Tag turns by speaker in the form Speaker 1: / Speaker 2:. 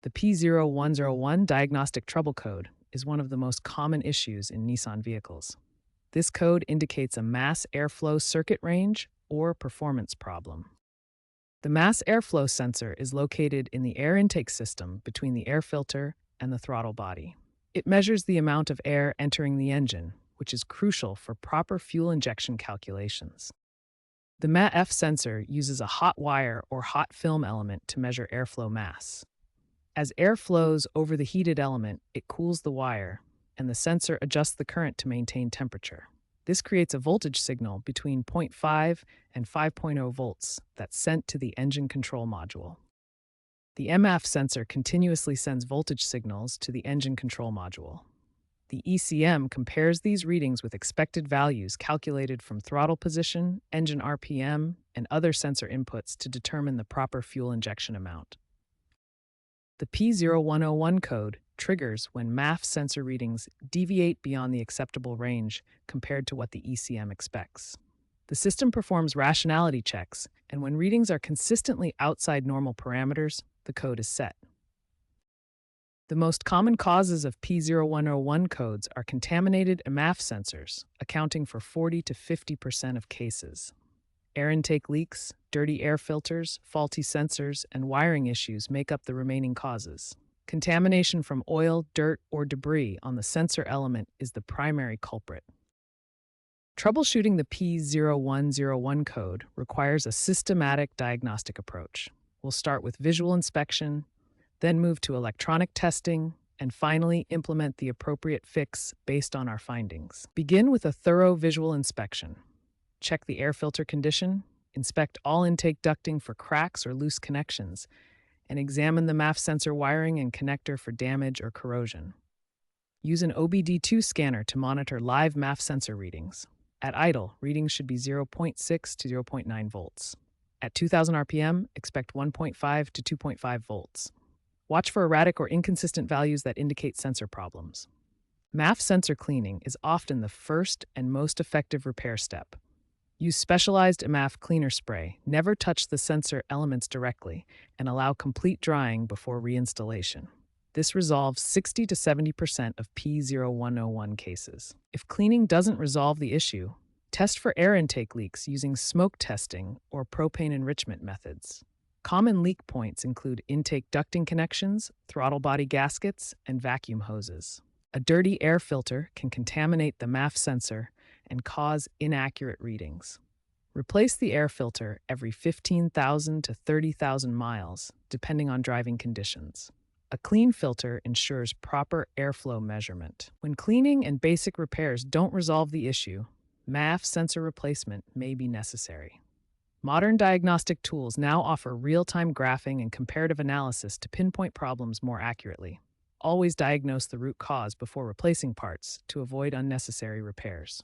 Speaker 1: The P0101 diagnostic trouble code is one of the most common issues in Nissan vehicles. This code indicates a mass airflow circuit range or performance problem. The mass airflow sensor is located in the air intake system between the air filter and the throttle body. It measures the amount of air entering the engine, which is crucial for proper fuel injection calculations. The MAF sensor uses a hot wire or hot film element to measure airflow mass. As air flows over the heated element, it cools the wire, and the sensor adjusts the current to maintain temperature. This creates a voltage signal between 0.5 and 5.0 volts that's sent to the engine control module. The MAF sensor continuously sends voltage signals to the engine control module. The ECM compares these readings with expected values calculated from throttle position, engine RPM, and other sensor inputs to determine the proper fuel injection amount. The P0101 code triggers when MAF sensor readings deviate beyond the acceptable range compared to what the ECM expects. The system performs rationality checks, and when readings are consistently outside normal parameters, the code is set. The most common causes of P0101 codes are contaminated MAF sensors, accounting for 40 to 50% of cases. Air intake leaks, dirty air filters, faulty sensors, and wiring issues make up the remaining causes. Contamination from oil, dirt, or debris on the sensor element is the primary culprit. Troubleshooting the P0101 code requires a systematic diagnostic approach. We'll start with visual inspection, then move to electronic testing, and finally implement the appropriate fix based on our findings. Begin with a thorough visual inspection. Check the air filter condition, inspect all intake ducting for cracks or loose connections, and examine the MAF sensor wiring and connector for damage or corrosion. Use an OBD2 scanner to monitor live MAF sensor readings. At idle, readings should be 0.6 to 0.9 volts. At 2000 RPM, expect 1.5 to 2.5 volts. Watch for erratic or inconsistent values that indicate sensor problems. MAF sensor cleaning is often the first and most effective repair step. Use specialized MAF cleaner spray, never touch the sensor elements directly, and allow complete drying before reinstallation. This resolves 60 to 70% of P0101 cases. If cleaning doesn't resolve the issue, test for air intake leaks using smoke testing or propane enrichment methods. Common leak points include intake ducting connections, throttle body gaskets, and vacuum hoses. A dirty air filter can contaminate the MAF sensor and cause inaccurate readings. Replace the air filter every 15,000 to 30,000 miles, depending on driving conditions. A clean filter ensures proper airflow measurement. When cleaning and basic repairs don't resolve the issue, MAF sensor replacement may be necessary. Modern diagnostic tools now offer real-time graphing and comparative analysis to pinpoint problems more accurately. Always diagnose the root cause before replacing parts to avoid unnecessary repairs.